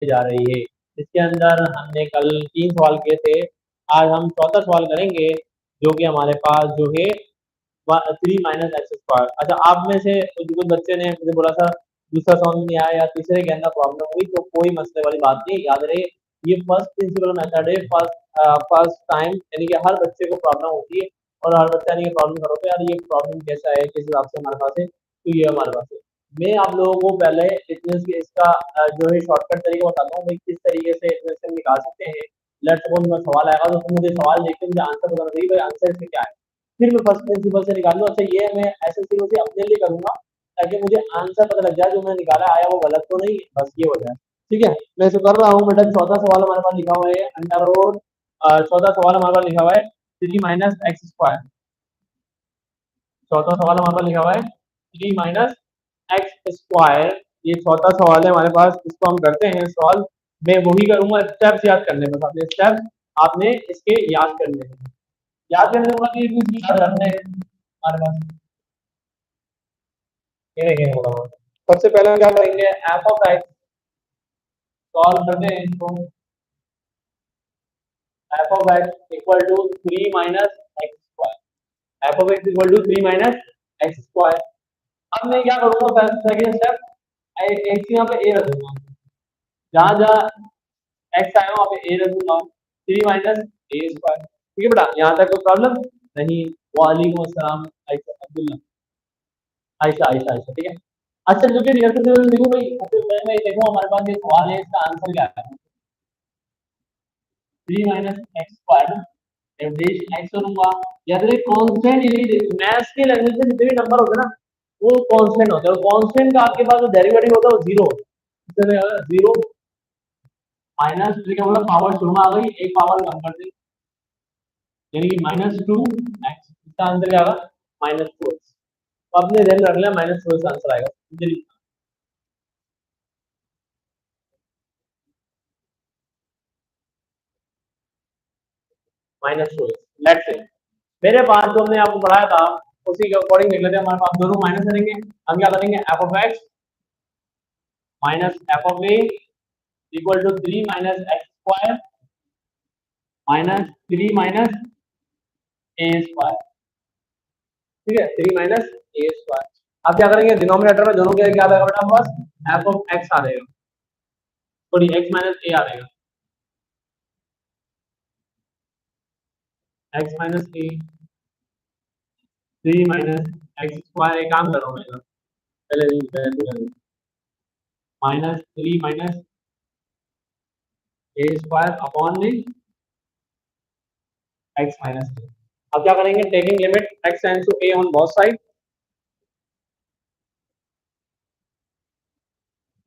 जा रही है। इसके अंदर हमने कल 3 सवाल किए थे, आज हम चौथा सवाल करेंगे जो कि हमारे पास जो है 3 माइनस एक्स स्क्वायर। अच्छा, आप में से कुछ बच्चे ने मुझे बोला था दूसरा समझ नहीं आया या तीसरे के अंदर प्रॉब्लम हुई, तो कोई मसले वाली बात नहीं, याद रहे ये फर्स्ट प्रिंसिपल मेथड है, फर्स्ट टाइम, यानी कि हर बच्चे को प्रॉब्लम होती है और हर बच्चा नहीं प्रॉब्लम करो तो यार ये प्रॉब्लम कैसा है, किस हिसाब से हमारे पास है, तो ये हमारे पास है। मैं आप लोगों को पहले इसका जो है शॉर्टकट तरीका बताता हूँ, भाई किस तरीके से इक्वेशन निकाल सकते हैं। लेट्स सपोज में सवाल आएगा तो तुम मुझे सवाल देख के मुझे आंसर बताना चाहिए, भाई आंसर इसमें क्या है, फिर मैं फर्स्ट प्रिंसिपल से निकाल लूँ। अच्छा, ये मैं ऐसे शुरू से अपने लिए करूंगा ताकि मुझे आंसर पता लग जाए, जो मैंने निकाला आया वो गलत तो नहीं, बस ये हो जाए। ठीक है, मैं इसे कर रहा हूँ बेटा। चौथा सवाल हमारे पास लिखा हुआ है अंडर रोड, चौथा सवाल हमारे पास लिखा हुआ है 3 - x²। चौथा सवाल हमारे पास लिखा हुआ है 3 - x²। ये चौथा सवाल है हमारे पास, इसको हम करते हैं सॉल्व। मैं वही करूंगा, स्टेप्स याद करने में, अपने स्टेप्स आपने इसके याद करने हैं, याद करने के बाद ये कुछ याद रखना है हमारे पास। ये देखेंगे थोड़ा बहुत। सबसे पहले हम क्या करेंगे, एफ ऑफ एक्स सॉल्व करते हैं इसको। F of x equal to 3 - x²। F of x equal to 3 - x²। अब मैं क्या करूंगा, सेकंड स्टेप, एक्स यहाँ पे ए रखूंगा, जहां जहां एक्स आया वहां पे ए रखूंगा, 3 - a²। ठीक है बेटा, यहाँ तक कोई प्रॉब्लम नहीं। वालेकुम अस्सलाम आयशा अब्दुल्ला, आयशा आयशा आयशा, ठीक है। अच्छा, जो कि रियल से देखो भाई, मैं देखो हमारे पास ये सवाल है, इसका आंसर क्या है, 3 - x²। एवरेज एक्स करूंगा, याद रहे कांस्टेंट, यानी मैथ्स के लैंग्वेज में जितने भी नंबर होते हैं ना वो कांस्टेंट होते हैं, और कांस्टेंट का आपके पास जो डेरिवेटिव होता है वो जीरो, जीरो माइनस क्या बोला, पावर शुरू में आ गई, एक पावर कम कर दी, यानी कि -2x। इसका आंसर क्या आएगा, -2x। तो आपने ध्यान रख लिया, -2x आंसर आएगा। -2x, लेट्स से मेरे पास जो हमने आपको पढ़ाया था उसी के अकॉर्डिंग लिख लेते हैं। हमारे पास दोनों माइनस करेंगे, हम क्या करेंगे, f of x minus f of a equal to 3 - x² -3 - a²। ठीक है, 3 - a²। अब क्या करेंगे, डिनोमिनेटर में दोनों के क्या आ जाएगा बेटा, बस एफ ऑफ एक्स आ जाएगा, सॉरी एक्स माइनस ए आ जाएगा, एक्स माइनस ए, 3 - x²। एक काम करो, मैं पहले -3 - a² अपॉन में एक्स माइनस ए। अब क्या करेंगे, taking limit x tends to a on both side,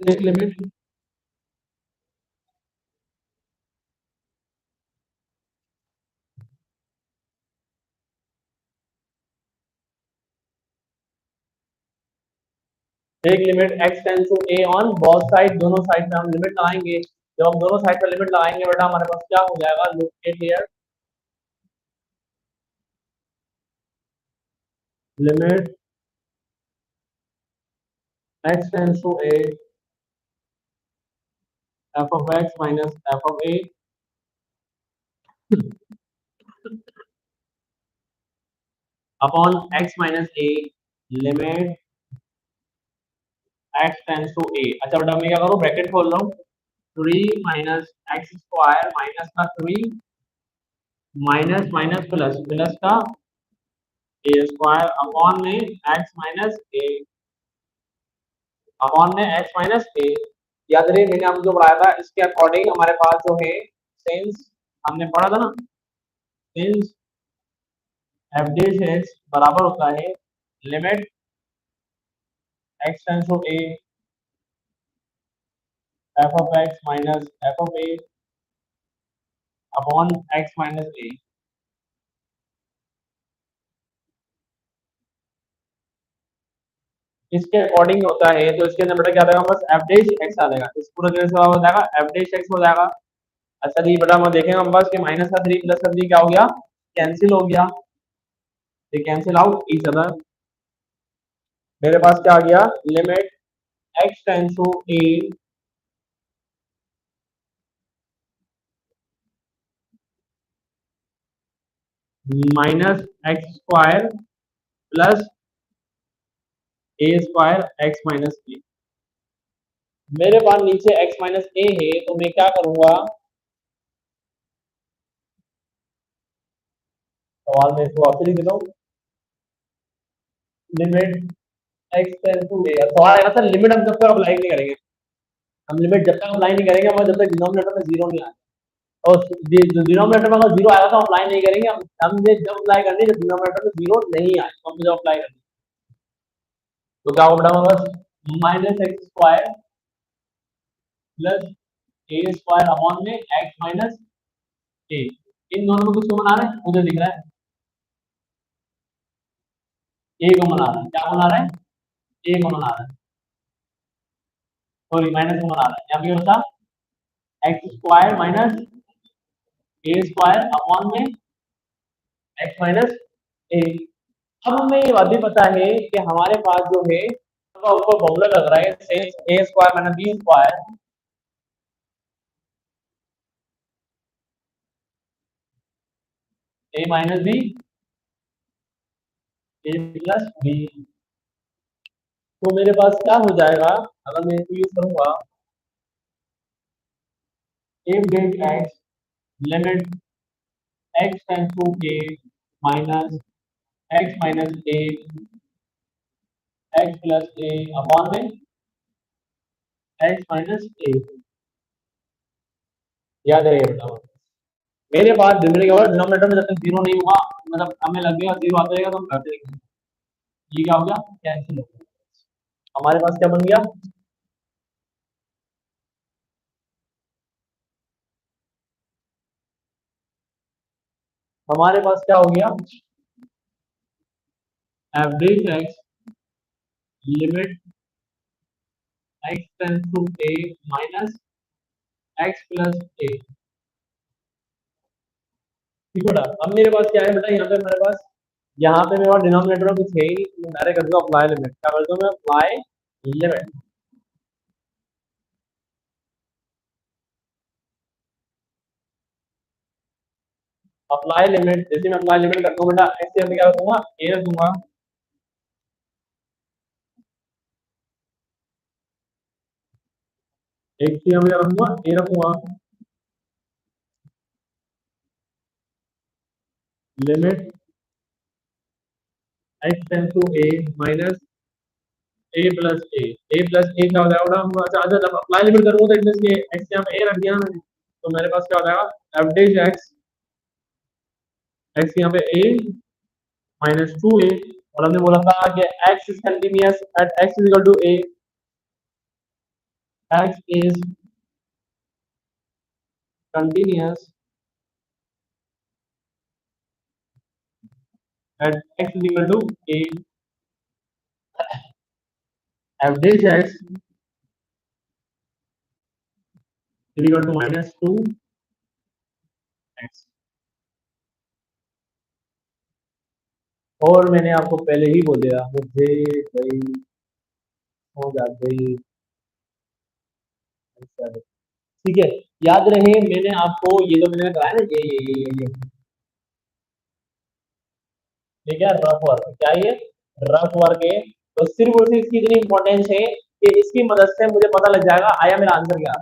take limit x tends to a on both side, दोनों साइड पे हम लिमिट लगाएंगे। जब हम दोनों साइड पे लिमिट लगाएंगे बेटा, हमारे पास क्या हो जाएगा, look at here, limit x tends to a f of x minus f of a upon x minus a, limit x tends to a. अच्छा बेटा, मैं क्या करूं, ब्रैकेट खोल रहा हूं, 3 - x² माइनस का 3 माइनस माइनस प्लस प्लस का a² अपॉन में x माइनस ए, अपॉन में x माइनस ए। याद रहे मैंने आपको जो पढ़ाया था इसके अकॉर्डिंग हमारे पास जो है सिंस, हमने पढ़ा था ना, सिंस एफ डैश एक्स बराबर होता है limit x tends to a f of x minus f of a upon x minus a. इसके अकॉर्डिंग होता है, तो इसके अंदर बेटा क्या आएगा, बस एफ डैश एक्स आ जाएगा, इस पूरे तरह से हो जाएगा एफ डैश एक्स हो जाएगा। अच्छा जी बेटा, मैं देखेंगे हम बस कि माइनस का 3 प्लस का 3 क्या हो गया, कैंसिल हो गया, ये कैंसिल आउट ईच अदर। मेरे पास क्या आ गया, limit x tends to a minus x square plus a square x minus a. मेरे पास नीचे x माइनस ए है, तो मैं क्या करूंगा, सवाल में इसको आपसे लिख देता हूँ, लिमिट x टेंड टू ए। सवाल है ना सर, लिमिट हम जब तक अप्लाई नहीं करेंगे, हम लिमिट जब तक अप्लाई नहीं करेंगे, हम जब तक डिनोमिनेटर में जीरो नहीं आए, और डिनोमिनेटर में अगर जीरो आएगा तो अप्लाई नहीं करेंगे हम जब अप्लाई करनी है जब डिनोमिनेटर में जीरो नहीं आए तो हम जब अप्लाई करनी। तो क्या होगा हमारे पास, minus x square plus a square upon में एक्स माइनस ए। इन दोनों में कुछ कॉमन आ रहा है, मुझे दिख रहा है ए कॉमन आ रहा है। क्या कॉमन आ रहा है, ए कॉमन आ रहा है, सॉरी माइनस कॉमन आ रहा है। यहाँ पे होता x square minus a square upon में एक्स माइनस ए। अब हमें ये बात भी पता है कि हमारे पास जो है ऊपर फॉर्मूला लग रहा है ए स्क्वायर माइनस बी स्क्वायर ए माइनस बी ए प्लस बी। तो मेरे पास क्या हो जाएगा, अगर मैं इसको यूज करूंगा, f date x limit x tends to a minus x minus a x plus a upon में एक्स माइनस ए। याद रहिए बताओ, मेरे पास डिनोमिनेटर में जब तक जीरो नहीं हुआ, मतलब हमें लगेगा जीरो आता रहेगा तो हम करते रहेंगे। ये क्या हो गया, कैंसिल हो गया। हमारे पास क्या बन गया, हमारे पास क्या हो गया, average x limit x tends to a minus x plus a. ठीक है। अब मेरे पास क्या है बेटा, यहाँ पे मेरे पास, यहाँ पे मेरे पास डिनोमिनेटर में कुछ है ही, मैं डायरेक्ट कर दूँ अप्लाई लिमिट। क्या करता हूँ मैं, अप्लाई लिमिट, अप्लाई लिमिट। जैसे मैं अप्लाई लिमिट करता हूँ बेटा, ऐसे मैं क्या रखूंगा, ए रखूंगा, एक चीज मैं रखूंगा, ए रखूंगा, limit x tends to a minus a plus a plus a क्या हो जाएगा, अच्छा अच्छा जब अप्लाई लिमिट करूंगा तो इनमें से एक्स यहाँ पे ए रख दिया ना मैंने, तो मेरे पास क्या हो जाएगा, एवरेज एक्स, एक्स यहाँ पे ए माइनस टू ए, और हमने बोला था कि x is continuous at x is equal to a, x is continuous at x is equal to a, average x is equal to minus two x. और मैंने आपको पहले ही बोल दिया, मुझे गई हो जाती, ठीक है। याद रहे मैंने आपको ये जो मैंने कराया ना, ये क्या रफ वर्क, क्या ये रफ वर्क है। तो सिर्फ और सिर्फ इसकी इतनी इंपॉर्टेंस है कि इसकी मदद से मुझे पता लग जाएगा आया मेरा आंसर क्या,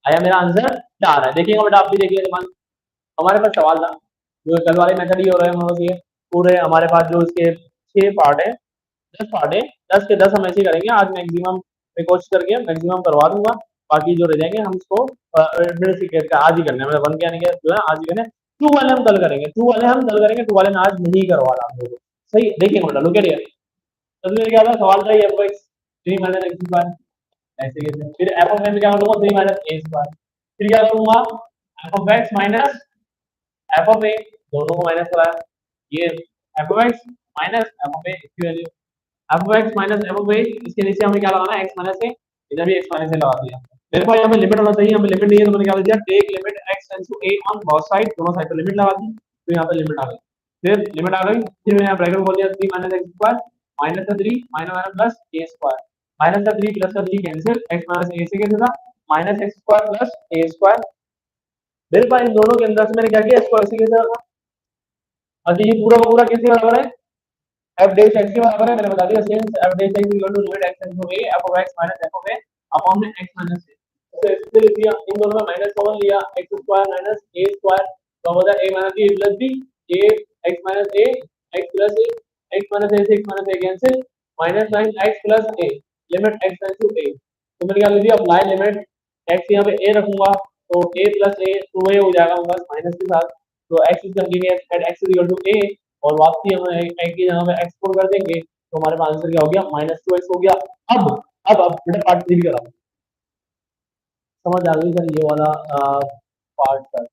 आया मेरा आंसर क्या आ रहा है। देखिएगा बेटा, आप भी देखिए जमान, हमारे पास सवाल था, जो कल वाले मेथड ही हो रहे हैं ये पूरे, हमारे पास जो इसके 6 पार्ट है, 10 पार्ट है, 10 के 10 हम ऐसे करेंगे आज मैक्सिमम, मैं कोशिश करके मैक्सिमम करवा दूंगा, बाकी जो रह जाएंगे हम इसको आज ही करने, मतलब वन क्या नहीं जो है आज ही करने। टू वाले हम कल करेंगे, टू वाले हम कल करेंगे, टू वाले मैं आज नहीं करवा रहा हूँ, सही। देखिए बेटा लुक एट हियर, सबसे क्या था सवाल था, F x 3 minus x square, ऐसे कैसे, फिर एफ ऑफ एक्स क्या करूंगा, 3 माइनस ए स्क्वायर, फिर क्या करूंगा, f of x minus f of a, दोनों को माइनस कराया, ये f of x minus f of a, इसकी value f of x minus f of a, इसके नीचे हमें क्या लगाना है, एक्स माइनस ए, इधर भी एक्स माइनस ए लगा दिया। मेरे पास यहाँ पे लिमिट होना चाहिए, यहाँ पे लिमिट नहीं है तो मैंने क्या दिया, take limit x tends to a on both side, दोनों साइड पे लिमिट लगा दी, तो यहाँ पे लिमिट आ गई। फिर लिमिट आ गई, फिर मैंने यहाँ ब्रैकेट खोल दिया, 3 माइनस एक्स स्क्वायर माइनस का 3 minus minus plus a square, minus का 3 प्लस का 3 कैंसिल, एक्स माइनस ए से कैसे था, minus x square plus a square. मेरे पास इन दोनों के अंदर से मैंने क्या किया, इसको ऐसे कैसे रखा, अच्छा ये पूरा का पूरा किसके बराबर है? एफ डैश एक्स के बराबर है, मैंने बता दिया since f dash x equal to limit x tends to a f of x minus f of a upon में एक्स माइनस ए। तो इससे लिख दिया, इन दोनों में माइनस कॉमन लिया, x square minus a square तो हो जाए a minus a plus b, a x minus a x plus a, x minus a से x minus a cancel, minus nine x plus A limit x tends to ए। तो मैंने क्या लिख दिया, apply limit x यहाँ पे ए रखूंगा तो ए प्लस ए टू ए हो जाएगा बस माइनस के साथ। तो x is continuous at x is equal to a और वापसी हम एक की जगह पे एक्सपोर्ट कर देंगे तो हमारे पास आंसर क्या हो गया, माइनस टू एक्स हो गया। अब बेटा पार्ट थ्री भी करा, समझ आ गई सर ये वाला पार्ट सर,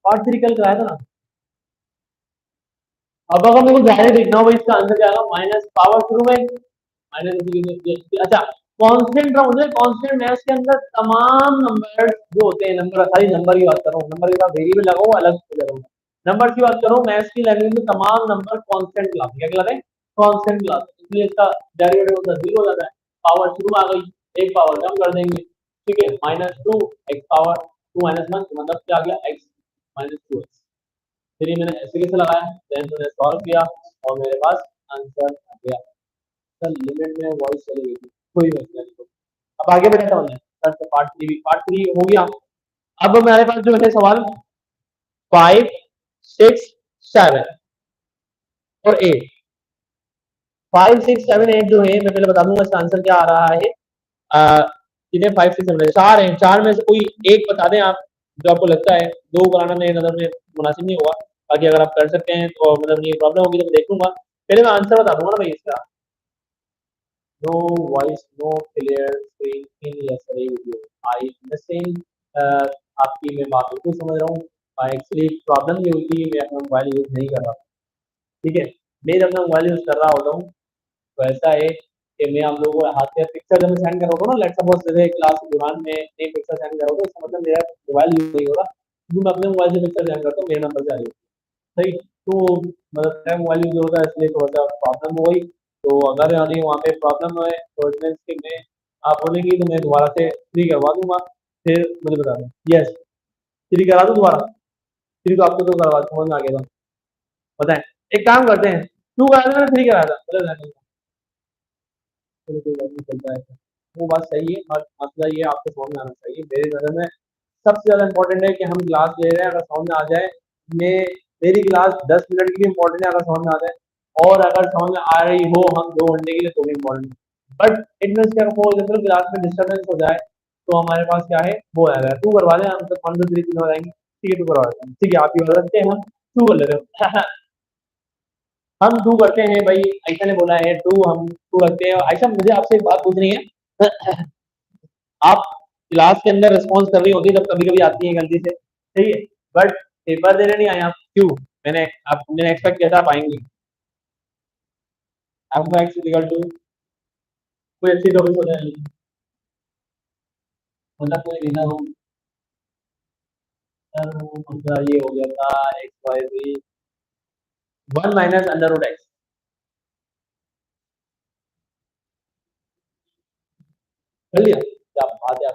पार्ट थ्री कल कराया था ना। अब अगर मेरे को जाहिर देखना हो भाई इसका आंसर क्या आएगा, माइनस पावर शुरू में माइनस, अच्छा कांस्टेंट रहा मुझे, कांस्टेंट मैथ्स के अंदर तमाम नंबर जो होते हैं, नंबर खाली नंबर की बात कर रहा हूँ, नंबर के साथ वेरिएबल लगाओ अलग हो जाएगा। नंबर की बात करो मैथ्स की लैंग्वेज में तमाम नंबर कांस्टेंट क्लास क्या कहलाते हैं, कांस्टेंट क्लास, इसलिए इसका डेरिवेटिव होता है जीरो हो जाता है। पावर शुरू में आ गई, एक पावर कम कर देंगे, ठीक है, minus two x power two minus one मतलब क्या आ गया, एक्स माइनस टू एक्स। फिर ये मैंने ऐसे कैसे लगाया, देन मैंने सॉल्व किया और मेरे पास आंसर आ गया। सर लिमिट में वॉइस चली गई थी, कोई मसला नहीं। अब आगे बढ़े हमने सर, पार्ट थ्री हो गया। अब मेरे पास जो है सवाल 5 6 7 और 8, 5 6 7 8 जो है मैं पहले बता दूंगा इसका आंसर क्या आ रहा है। कितने 5 6 7 चार हैं, चार में से कोई एक बता दें आप जो आपको लगता है, दो कराना मेरे नजर में मुनासिब नहीं होगा, बाकी अगर आप कर सकते हैं तो मतलब ये प्रॉब्लम होगी तो मैं देख लूंगा। पहले मैं आंसर बता दूंगा ना भाई इसका। No voice no clear screen in yesterday video I understand, आपकी मैं बात बिल्कुल समझ रहा हूँ। एक्चुअली प्रॉब्लम ये हुई थी मैं अपना मोबाइल यूज नहीं कर रहा, ठीक है, मैं जब अपना मोबाइल यूज कर रहा होता हूँ तो ऐसा है कि मैं आप लोगों को हाथ में पिक्चर जब मैं सेंड कर रहा हूँ ना, लेट्स सपोज जैसे क्लास के दौरान में एक पिक्चर सेंड कर रहा हूँ तो इसका मतलब मेरा मोबाइल यूज नहीं हो रहा, क्योंकि मैं अपने मोबाइल से पिक्चर सेंड करता हूँ मेरे नंबर से आ रही है, सही। तो मतलब मेरा मोबाइल यूज होता है इसलिए थोड़ा सा प्रॉब्लम हो गई। तो अगर यानी वहाँ पे प्रॉब्लम है तो इट मीन्स कि मैं, आप बोलेंगी तो मैं दोबारा से फ्री करवा दूंगा, फिर मुझे बता दें। यस, फ्री करा दूँ दोबारा, फ्री तो आपको तो करवा समझ में आ गया था, बताएं। एक काम करते हैं, टू करा देना, फ्री करा था, चलो रहने दो। चलो कोई बात नहीं, चलता है ऐसा। वो बात सही है और मसला ये आपको समझ में आना चाहिए, मेरी नज़र में सबसे ज़्यादा इम्पोर्टेंट है कि हम क्लास ले रहे हैं अगर समझ में आ जाए, मैं मेरी क्लास 10 मिनट के लिए इम्पोर्टेंट है अगर समझ में आ जाए, और अगर समझ में आ रही हो हम 2 घंटे के लिए तो भी इम्पोर्टेंट है। बट इट मीन्स क्या हो जैसे क्लास में डिस्टर्बेंस हो जाए तो हमारे पास क्या है वो आ गया, टू करवा दें हम तो 1 2 3 तीन हो जाएंगे, ठीक है टू करवा देते हैं, ठीक है आप ये बता सकते हैं हम टू कर लेते हैं। हम टू करते हैं भाई, ऐसा ने बोला है टू, हम टू रखते हैं। ऐसा मुझे आपसे एक बात पूछनी है, आप क्लास के अंदर रिस्पॉन्स कर रही होती है जब कभी कभी आती है गलती से, ठीक है, बट पेपर देने नहीं आए आप क्यों, मैंने एक्सपेक्ट किया था आप आएंगी। आपको एक्स इक्वल टू कोई अच्छी टॉपिक हो जाए, मतलब कोई रीजन हो, मतलब ये हो गया था एक्स वाई जी 1 - √x, कर लिया क्या बात है।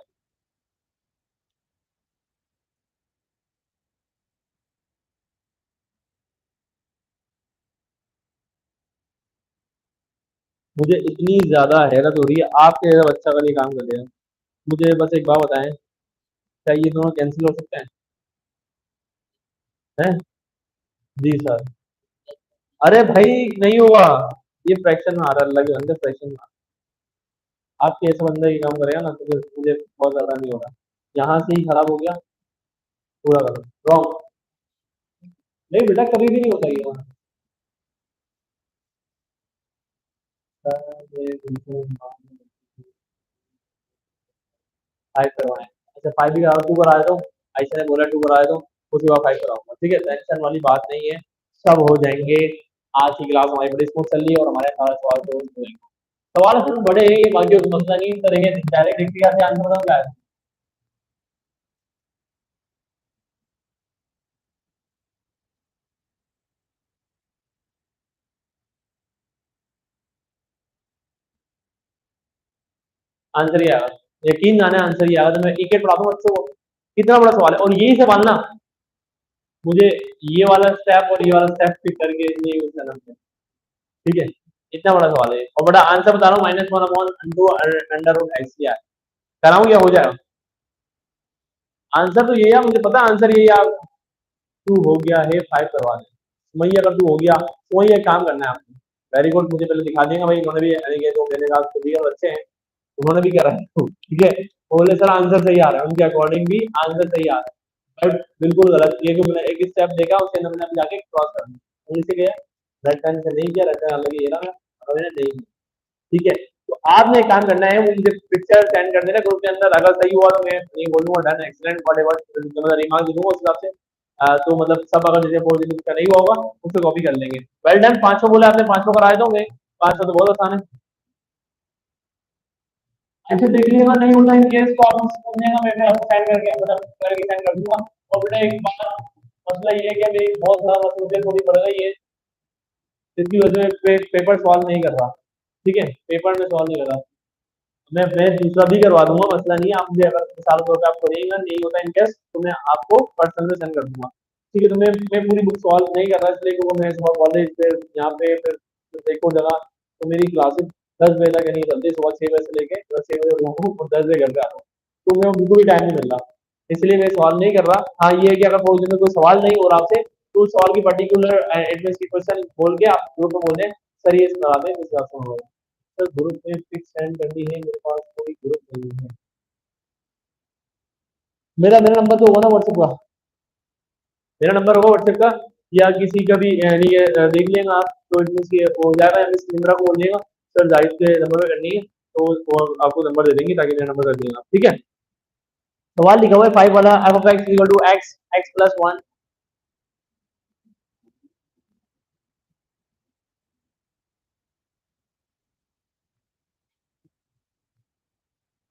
मुझे इतनी ज्यादा हैरत हो रही है आपके जैसा बच्चा अगर ये काम कर लेगा। मुझे बस एक बात बताएं, क्या ये दोनों कैंसिल हो सकते हैं? जी सर। अरे भाई नहीं हुआ, ये फ्रैक्शन में आ रहा है, लगे अंदर फ्रैक्शन में आपके ऐसे बंदा ये काम करेगा ना तो फिर मुझे बहुत ज्यादा नहीं हो रहा, यहाँ से ही खराब हो गया, पूरा करो रॉन्ग। नहीं बेटा कभी भी नहीं होता ये, फाइव करवाएं, अच्छा फाइव भी करा, टू करा दो, ऐसा ने बोला टू करा दो, उसके बाद फाइव कराऊंगा, ठीक है, टेंशन वाली बात नहीं है, सब हो जाएंगे। आज की क्लास हमारी बड़ी स्मूथ चल रही है और हमारे सारे सवाल तो हो जाएंगे। सवाल असल बड़े हैं, ये बाकी मसला नहीं, इस तरह के डायरेक्ट इख्तियार से आंसर बताओ क्या है। आंसर ही आएगा, यकीन जाने आंसर ही आएगा, तो मैं एक एक पढ़ाता हूँ बच्चों को, कितना बड़ा सवाल है और यही सवाल ना मुझे ये वाला स्टेप और ये वाला स्टेप पिक करके ये यूज करना है। ठीक है, इतना बड़ा सवाल है और बड़ा आंसर बता रहा हूँ, -1 अपॉन अंडर रूट एक्स किया है। कराऊं क्या हो जाएगा? आंसर तो ये है, मुझे पता है आंसर ये है। टू हो गया है, 5 करवा दे सुमैया, अगर टू हो गया तो वही एक काम करना है आपको। वेरी गुड, मुझे पहले दिखा देंगे भाई, इन्होंने भी यानी कि जो मेरे साथ खुदिया बच्चे हैं उन्होंने भी करा है। ठीक है, बोले सर आंसर सही आ रहा है, उनके अकॉर्डिंग भी आंसर सही आ रहा है, बट बिल्कुल गलत। ये जो मैंने एक स्टेप देखा उसके अंदर मैंने अभी जाके क्रॉस कर दिया, इसे गया राइट हैंड से नहीं किया, राइट हैंड अलग ये रहा और मैंने नहीं किया। ठीक है, तो आपने एक काम करना है, मुझे पिक्चर सेंड कर देना ग्रुप के अंदर, अगर सही हुआ तो मैं नहीं बोलूंगा डन एक्सीलेंट व्हाटएवर, मतलब रिमार्क दे दूंगा उस हिसाब से। तो मतलब सब अगर जैसे पोजिटिव का नहीं हुआ होगा उससे कॉपी कर लेंगे। वेल डन, 500 बोले आपने, 500 करा दोगे, 500 तो बहुत आसान है। ऐसे देख लीजिएगा, नहीं होता इन केस तो आप मुझसे पूछ लेना, मैं आपको सेंड करके मतलब करके सेंड कर दूंगा। और बेटा एक बात, मसला ये है कि मेरी बहुत ज्यादा मसरूफियत थोड़ी बढ़ गई है, इसकी वजह से पेपर सॉल्व नहीं कर रहा। ठीक है, पेपर में सॉल्व नहीं कर रहा। मैं दूसरा भी करवा दूंगा, मसला नहीं है। आप मुझे अगर मिसाल के तौर पे आप करिएगा, नहीं होता इन केस तो मैं आपको पर्सनल में सेंड कर दूंगा। ठीक है, तो मैं पूरी बुक सॉल्व नहीं कर रहा, इसलिए क्योंकि मैं सुबह कॉलेज फिर यहाँ पे फिर एक और जगह, तो मेरी क्लासेस 10 बजे तक नहीं चलती, सुबह 6 बजे से लेके 6 बजे उठूँ और 10 बजे घर पे आता हूँ, तो मैं बिल्कुल भी टाइम नहीं मिल रहा, इसलिए मैं सवाल नहीं कर रहा। हाँ ये है कि अगर कोई कोई सवाल नहीं हो रहा आपसे, तो उस सवाल की पर्टिकुलर एडमिशन की क्वेश्चन बोल के आप ग्रुप में बोल दें, सर ये करा दें, इस हिसाब से होगा। सर ग्रुप में पिक सेंड करनी है, मेरे पास कोई ग्रुप नहीं है। मेरा मेरा नंबर तो होगा ना व्हाट्सएप का, मेरा नंबर होगा व्हाट्सएप का, या किसी का भी यानी कि देख लेंगे आप, तो इट मींस कि हो जाएगा, मिस निम्रा को बोल देगा सर जाहिद के नंबर पे करनी है, तो वो आपको नंबर दे देंगे ताकि मेरा नंबर कर देगा। ठीक है, सवाल लिखा हुआ है 5 वाला, f of x equal to x x plus 1।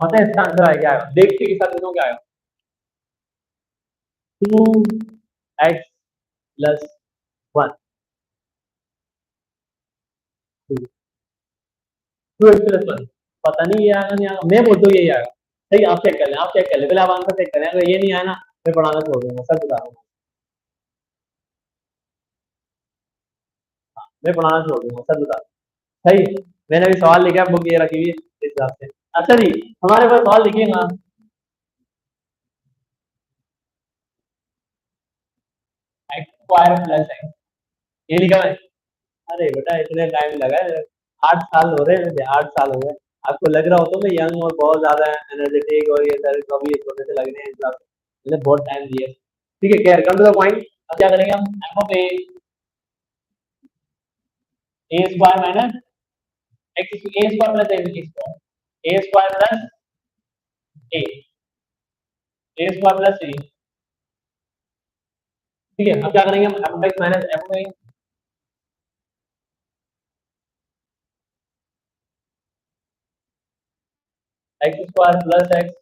पता है इसका आंसर आएगा, क्या आएगा देखते के साथ दोनों क्या आएगा, 2 एक्स प्लस 1। 2 एक्स प्लस 1, पता नहीं ये आएगा नहीं आएगा, मैं बोलता हूँ यही आएगा। सही, आप चेक कर लें, आप चेक कर लें पहले, आप आंसर चेक करें, अगर ये नहीं आया ना मैं पढ़ाना छोड़ दूंगा, सच बता रहा हूँ। मैं पढ़ाना छोड़ दूंगा, सच बता रहा हूँ। सही, मैंने अभी सवाल लिखा है, बुक ये रखी हुई है इस हिसाब से। अच्छा जी, हमारे पास सवाल लिखिए ना, एक्स स्क्वायर प्लस एक्स, ये लिखा है। अरे बेटा इतने टाइम लगा है, 8 साल हो रहे हैं मुझे, 8 साल हो गए। आपको लग रहा हो तो मैं यंग और बहुत ज्यादा एनर्जेटिक और ये सारे तो अभी छोटे से लग रहे हैं, इस हिसाब से मैंने बहुत टाइम दिया है। ठीक है, खैर कम टू द पॉइंट। अब क्या करेंगे हम, f of a square minus x, a square plus x square, a square plus a, a square plus a. ठीक है, अब क्या करेंगे हम, f of x minus f of x square plus x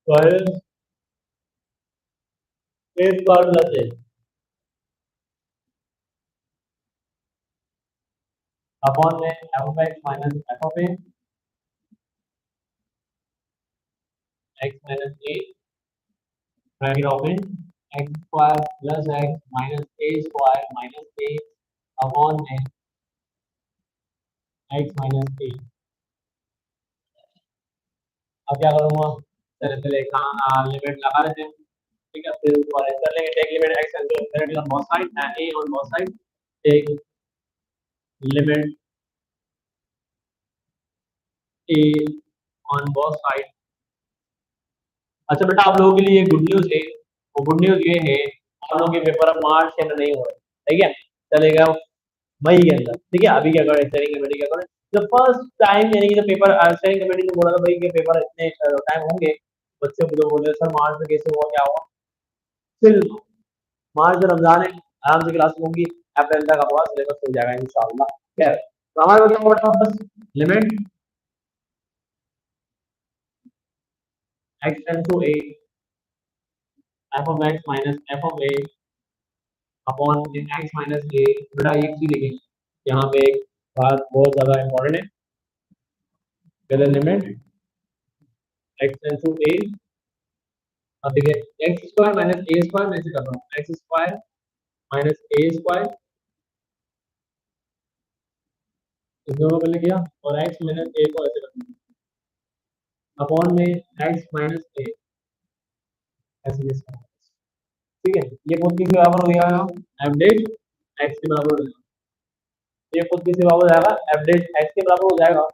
square, a square plus a upon में f of x minus f of x minus a, bracket open, x square plus x minus a square minus a upon में x minus ए। अब क्या करूंगा, चलिए पहले limit लगा लेते हैं। ठीक है, फिर दोबारा कर लेंगे, take limit x and on both side and a on both side, take limit a on both side. अच्छा बेटा, आप लोगों के लिए गुड न्यूज है, वो गुड न्यूज ये है आप लोगों के पेपर अब मार्च के अंदर नहीं हो रहे, ठीक है, चलेगा मई के अंदर। ठीक है, अभी क्या करें, स्टेयरिंग कमेटी क्या करें, द फर्स्ट टाइम यानी कि जब पेपर स्टेयरिंग कमेटी ने बोला था भाई कि पेपर इतने टाइम होंगे, बच्चे मुझे बोले सर मार्च में कैसे हुआ क्या हुआ, फिर मार्च में रमजान है, आराम से क्लास होंगी, अप्रैल तक आपका सिलेबस हो जाएगा इंशाल्लाह। खैर, तो हमारे पास क्या होगा बस, limit x tend to a, f of x minus f of a upon x minus a। बेटा एक चीज देखें, यहाँ पे एक बात बहुत ज्यादा इंपॉर्टेंट है, पहले limit x tends to a, अब देखिए x square minus a square में से कर रहा हूँ, x square minus a square इस दोनों को पहले किया और x माइनस ए को ऐसे कर दिया अपॉन में x माइनस ए ऐसे लिखा, ठीक है। ये खुद किसके बराबर हो गया अपडेट x के बराबर हो जाएगा, ये खुद किसके बराबर हो जाएगा अपडेट x के बराबर हो जाएगा।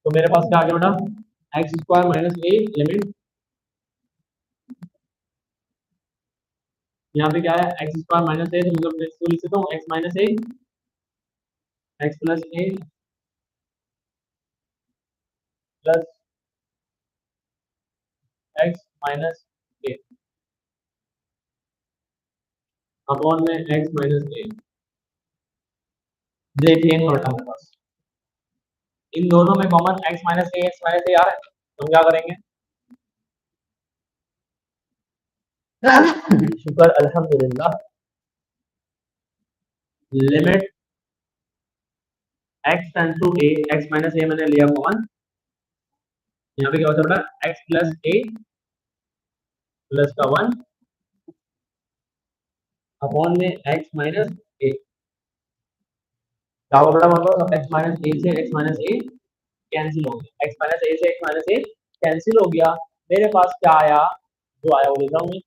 तो मेरे पास क्या आ गया बेटा x square minus a limit, यहाँ पे क्या है एक्स स्क्वायर माइनस ए, तो मतलब इसको लिख सकता हूँ x minus a x plus a plus x minus a upon में एक्स माइनस ए। देखिए बेटा मेरे पास इन दोनों में कॉमन एक्स माइनस ए आ रहा है, तो हम क्या करेंगे शुक्र अल्हम्दुलिल्लाह, limit x tends to a, x minus a मैंने लिया कॉमन, यहाँ पे क्या होता है बेटा x प्लस ए प्लस का 1 अपॉन में x माइनस ए, क्या होगा बेटा मतलब x माइनस ए से x माइनस ए कैंसिल हो गया, x माइनस ए से x माइनस ए कैंसिल हो गया, मेरे पास क्या आया, जो आया वो लिख रहा हूँ मैं,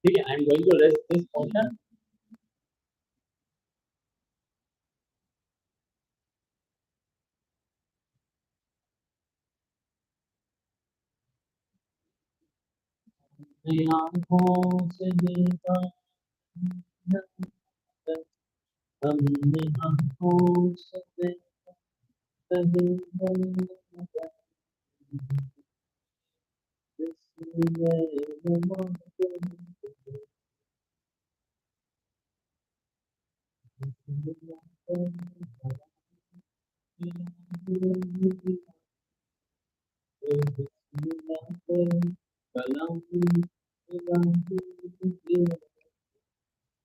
ठीक है। I am going to rest this function, आंखों से देखा हमने आंखों से देखा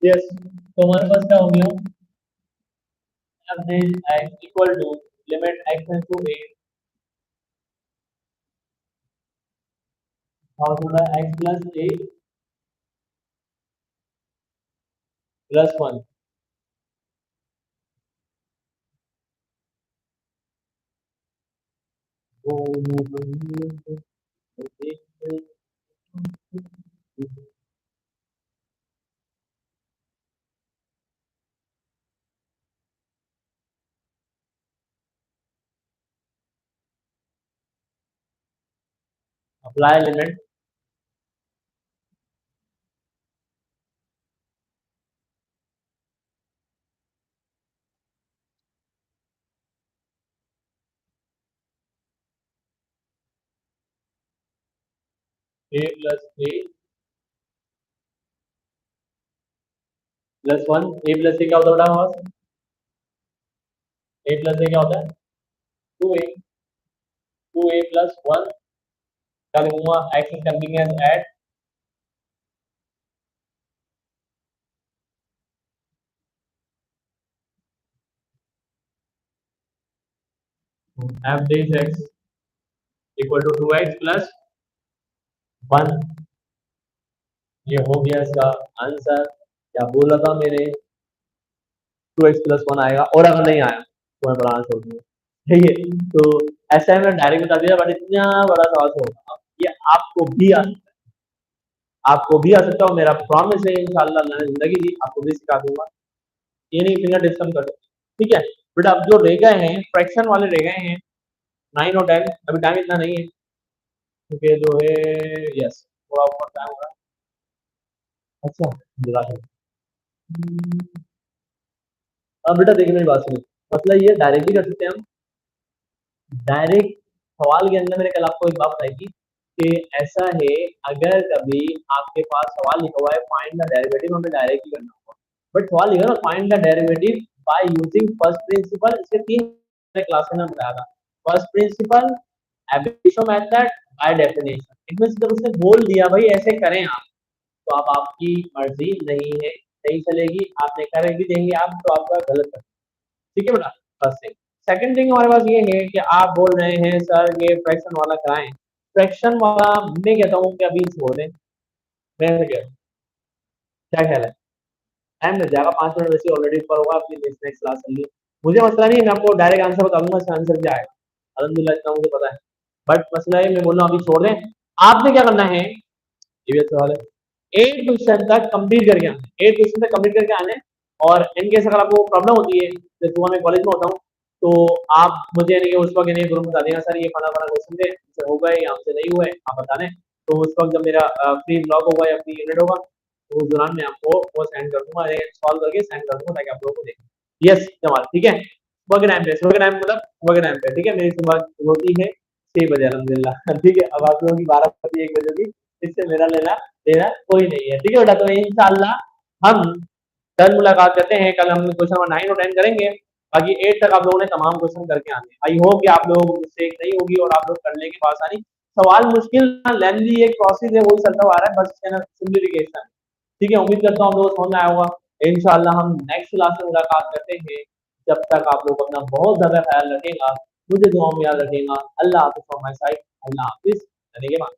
यस, तो हमारे पास क्या हो गया update x equal to limit x tends to a और थोड़ा x plus a plus 1 apply limit a plus a plus 1, a plus a क्या होता है बेटा हमारे पास, a प्लस a क्या होता है 2a, 2a प्लस 1 क्या लिखूंगा x is coming as add f dash x equal to 2x plus 1, ये हो गया इसका आंसर। क्या बोला था मेरे 2x प्लस 1 आएगा, और अगर नहीं आया तो मैं बड़ा आंसर दूंगा, ठीक है। तो ऐसा मैंने डायरेक्ट बता दिया, बट इतना बड़ा सवाल होगा ये आपको भी आ सकता है, आपको भी आ सकता है, मेरा प्रॉमिस है इंशाल्लाह मैंने जिंदगी दी आपको भी सिखा दूंगा, ये नहीं फिंगर टिप्स हम कर सकते, ठीक है। बट अब जो रह गए हैं फ्रैक्शन वाले रह गए हैं 9 और 10, अभी टाइम इतना नहीं है क्योंकि जो है यस थोड़ा ऊपर टाइम हो रहा है, अच्छा जरा अब बेटा देखिए मेरी बात सुनिए, मतलब ये डायरेक्ट भी कर सकते हैं हम, डायरेक्ट सवाल के अंदर मैंने कल आपको एक बात बताई थी कि ऐसा है अगर कभी आपके पास सवाल लिखा हुआ है फाइंड द डेरिवेटिव, हमें डायरेक्ट ही करना होगा, बट सवाल लिखा ना find the derivative by using first principle, इसके तीन क्लास में बताया था, first principle, एब्रेविएशन method, by definition. इसमें से जब उसने बोल दिया भाई ऐसे करें आप, तो अब आपकी मर्जी नहीं है, नहीं चलेगी, आपने कर भी देंगे आप तो आपका गलत है, ठीक है बेटा, फर्स्ट थिंग। सेकंड थिंग हमारे पास ये है कि आप बोल रहे हैं सर ये फ्रैक्शन वाला कराएं, फ्रैक्शन वाला मैं कहता हूँ कि अभी छोड़ दें। मैं ऐसा कहता हूँ, क्या ख्याल है? टाइम लग जाएगा, 5 मिनट वैसे ऑलरेडी ऊपर होगा, आपकी नेक्स्ट क्लास चल रही है। मुझे मसला नहीं है, मैं आपको डायरेक्ट आंसर बता दूंगा, इसका आंसर क्या आएगा, अल्हम्दुलिल्लाह इतना मुझे पता है। बट मसला है, मैं बोल रहा हूँ अभी छोड़ दें। आपने क्या करना है, ये भी अच्छा सवाल है, 8 क्वेश्चन तक कंप्लीट करके आना है, 8 क्वेश्चन तक कंप्लीट करके आने हैं। और इनकेस अगर आपको प्रॉब्लम होती है, जैसे सुबह मैं कॉलेज में होता हूँ, तो आप मुझे यानी कि उस वक्त यानी ग्रुप में बता देगा सर ये फला फला क्वेश्चन थे, इससे हो गए या हमसे नहीं हुए, आप बता दें। तो उस वक्त जब मेरा फ्री ब्लॉक होगा या फ्री यूनिट होगा, तो उस दौरान मैं आपको वो सेंड कर दूंगा, सॉल्व करके सेंड कर दूंगा ताकि आप लोगों को देखें। यस जमाल, ठीक है। सुबह के टाइम पे, सुबह के टाइम मतलब सुबह के टाइम पे, ठीक है, मेरी सुबह होती है 6 बजे अल्हम्दुलिल्लाह। ठीक है, अब आप लोगों की 12 बजे 1 बजे होगी, इससे मेरा लेना देना कोई नहीं है। ठीक है बेटा, तो इंशाल्लाह हम कल मुलाकात करते हैं। कल हम क्वेश्चन नंबर 9 और 10 करेंगे, बाकी 8 तक आप लोगों ने तमाम क्वेश्चन करके आने हैं। आई होप कि आप लोगों को मिस्टेक नहीं होगी और आप लोग कर लेंगे बआसानी। सवाल मुश्किल लेंथी एक प्रोसेस है, वही चलता हुआ आ रहा है, बस इसका ना सिंप्लीफिकेशन। ठीक है, उम्मीद करता हूँ आप लोगों को समझ में आया होगा। इंशाल्लाह हम नेक्स्ट क्लास में मुलाकात करते हैं। जब तक आप लोग अपना बहुत ज्यादा ख्याल रखेगा, मुझे दुआओं में याद रखेगा। अल्लाह हाफिज़ फ्रॉम माय साइड, अल्लाह हाफिज़, रहने के बाद।